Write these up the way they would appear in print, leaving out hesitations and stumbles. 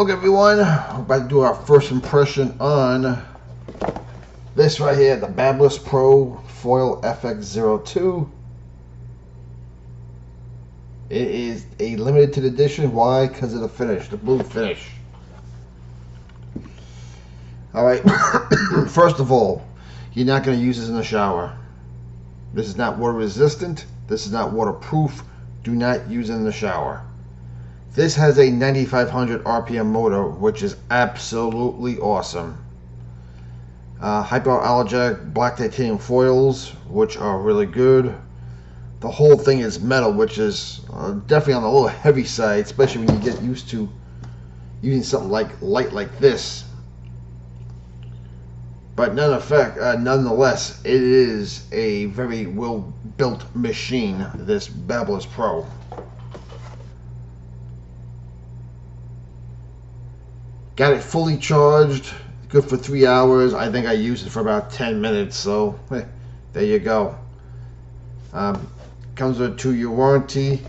Hello everyone, we're about to do our first impression on this right here, the Babyliss Pro Foil FX02. It is a limited edition. Why? Because of the finish, the blue finish. Alright, first of all, you're not going to use this in the shower. This is not water resistant, this is not waterproof. Do not use it in the shower. This has a 9500 RPM motor, which is absolutely awesome. Hypoallergenic black titanium foils, which are really good. The whole thing is metal, which is definitely on the little heavy side, especially when you get used to using something like light like this. But nonetheless, it is a very well-built machine, this Babyliss Pro. Got it fully charged, good for 3 hours. I think I used it for about 10 minutes, so there you go. Comes with a 2-year warranty.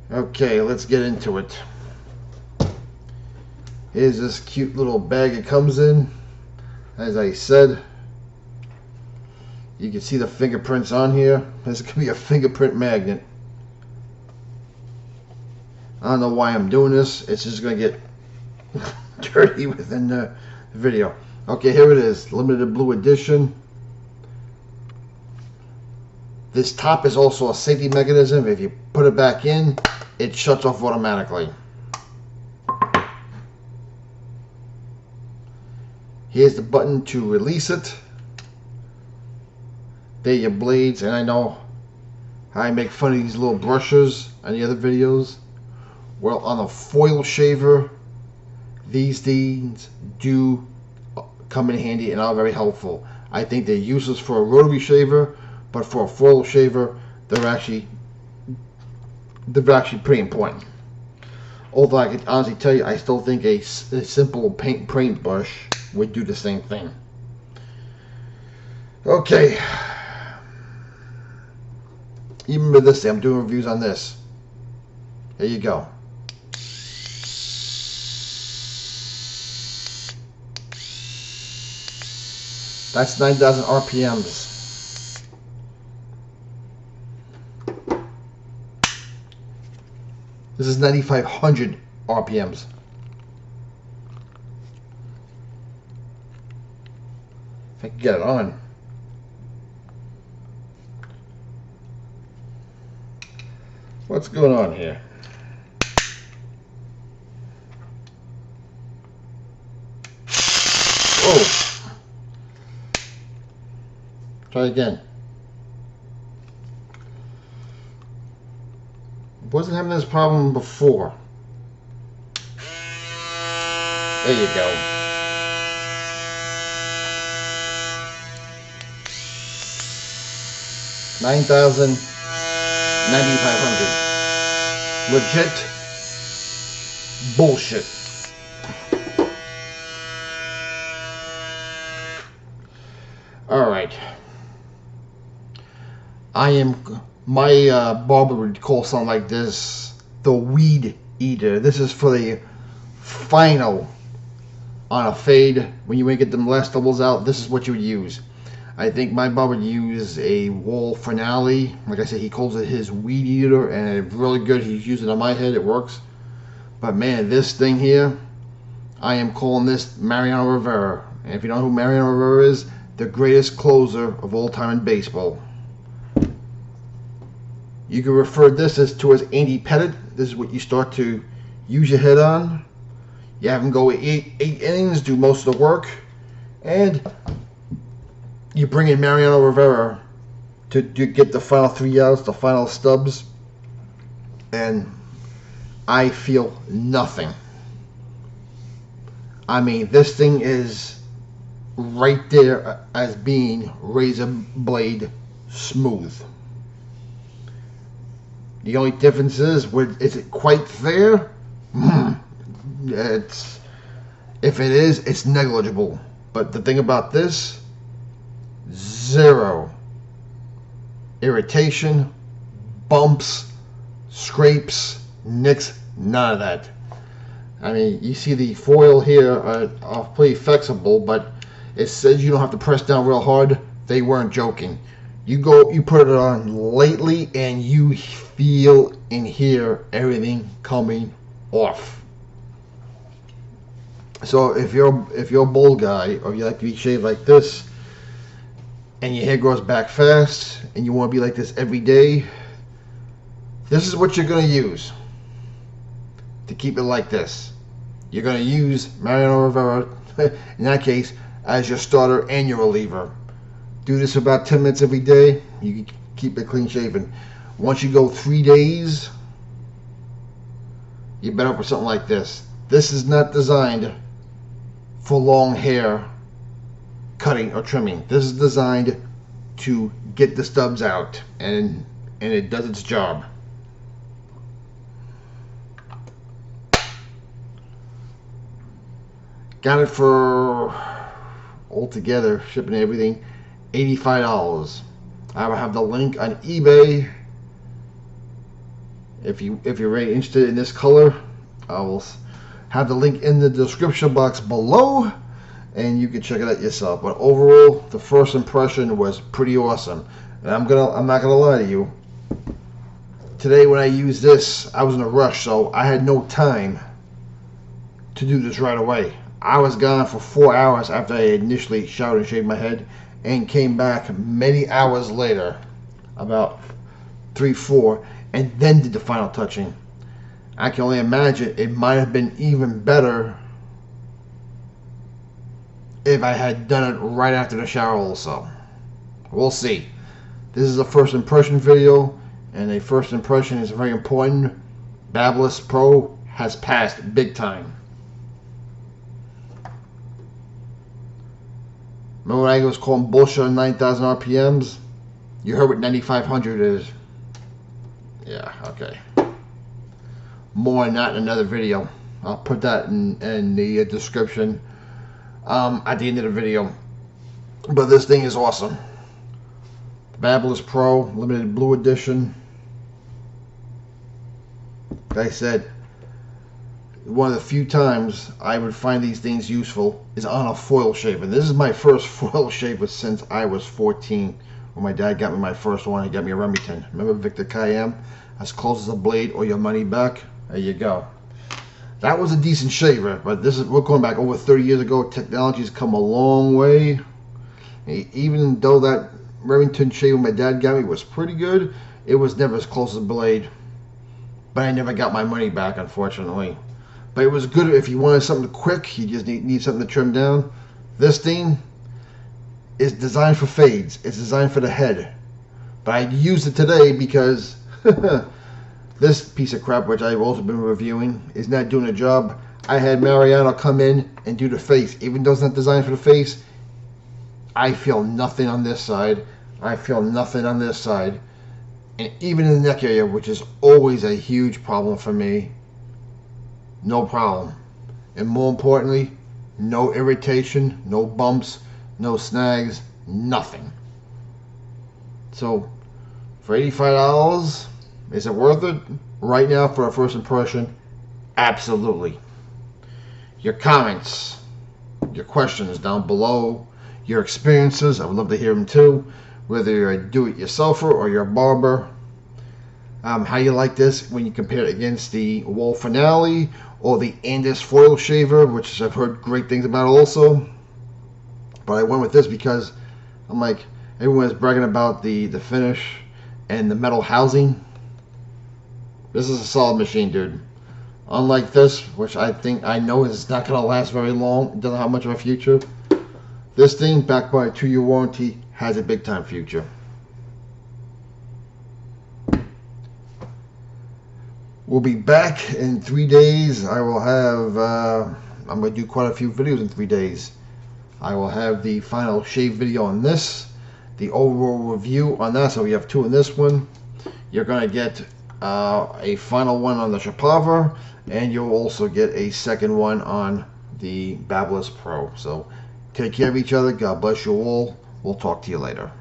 Okay, let's get into it. Here's this cute little bag it comes in. As I said, you can see the fingerprints on here. This could be a fingerprint magnet. I don't know why I'm doing this. It's just going to get dirty within the video. Okay, here it is, limited blue edition. This top is also a safety mechanism. If you put it back in, it shuts off automatically. Here's the button to release it. There are your blades, and I know how I make fun of these little brushes on the other videos. Well, on a foil shaver, these things do come in handy and are very helpful. I think they're useless for a rotary shaver, but for a foil shaver, they're actually pretty important. Although I can honestly tell you, I still think a simple paint brush would do the same thing. Okay. Even with this, I'm doing reviews on this. There you go. That's 9,000 RPMs. This is 9,500 RPMs. If I can get it on. What's going on here? Oh. Try again. Wasn't having this problem before. There you go. $9,000, 9,500. Legit bullshit. All right. My barber would call something like this the weed eater. This is for the final on a fade. When you want to get them last doubles out, this is what you would use. I think my barber would use a wall finale. Like I said, he calls it his weed eater, and it's really good. He's using it on my head. It works. But man, this thing here, I am calling this Mariano Rivera. And if you don't know who Mariano Rivera is, the greatest closer of all time in baseball. You can refer this to as Andy Pettit. This is what you start to use your head on. You have him go eight innings, do most of the work, and you bring in Mariano Rivera to get the final 3 outs, the final stubs, and I feel nothing. I mean, this thing is right there as being razor blade smooth. The only difference is it quite there? If it is, it's negligible. But the thing about this, zero irritation, bumps, scrapes, nicks, none of that. I mean, you see the foil here are pretty flexible, but it says you don't have to press down real hard. They weren't joking. You put it on lately, and you feel and hear everything coming off. So if you're a bald guy, or you like to be shaved like this, and your hair grows back fast, and you want to be like this every day, this is what you're going to use to keep it like this. You're going to use Mariano Rivera, in that case, as your starter and your reliever. Do this for about 10 minutes every day. You can keep it clean shaven. Once you go 3 days, you're better for something like this. This is not designed for long hair cutting or trimming. This is designed to get the stubs out, and it does its job. Got it for altogether, shipping and everything, $85. I will have the link on eBay. If you're really interested in this color, I will have the link in the description box below, and you can check it out yourself. But overall, the first impression was pretty awesome. And I'm not gonna lie to you. Today when I used this, I was in a rush, so I had no time to do this right away. I was gone for 4 hours after I initially showered and shaved my head, and came back many hours later, about 3, 4, and then did the final touching. I can only imagine it might have been even better if I had done it right after the shower also. We'll see. This is a first impression video, and a first impression is very important. Babyliss Pro has passed big time. Remember when I was calling bullshit on 9,000 RPMs? You heard what 9,500 is. Yeah, okay. More on that in another video. I'll put that in the description at the end of the video. But this thing is awesome. Babyliss Pro Limited Blue Edition. Like I said, one of the few times I would find these things useful is on a foil shaver. This is my first foil shaver since I was 14, when my dad got me my first one. He got me a Remington. Remember Victor Cayenne? As close as a blade or your money back. There you go. That was a decent shaver, but we're going back over 30 years ago. Technology's come a long way. Even though that Remington shaver my dad got me was pretty good, it was never as close as a blade. But I never got my money back, unfortunately. But it was good if you wanted something quick. You just need something to trim down. This thing is designed for fades. It's designed for the head. But I used it today because this piece of crap, which I've also been reviewing, is not doing a job. I had Mariano come in and do the face. Even though it's not designed for the face, I feel nothing on this side. I feel nothing on this side. And even in the neck area, which is always a huge problem for me, no problem. And more importantly, no irritation, no bumps, no snags, nothing. So for $85, is it worth it? Right now for a first impression, absolutely. Your comments, your questions down below, your experiences, I would love to hear them too. Whether you're a do-it-yourselfer or you're a barber, how you like this when you compare it against the Wall Finale or the Andis foil shaver, which I've heard great things about also. But I went with this because I'm like, everyone's bragging about the finish and the metal housing. This is a solid machine, dude. Unlike this, which I know is not going to last very long, it doesn't have much of a future. This thing, backed by a 2-year warranty, has a big time future. We'll be back in 3 days. I will have, I'm going to do quite a few videos in 3 days. I will have the final shave video on this, the overall review on that, so we have 2 in this one. You're going to get a final one on the Shapaver, and you'll also get a second one on the Babyliss Pro. So take care of each other. God bless you all. We'll talk to you later.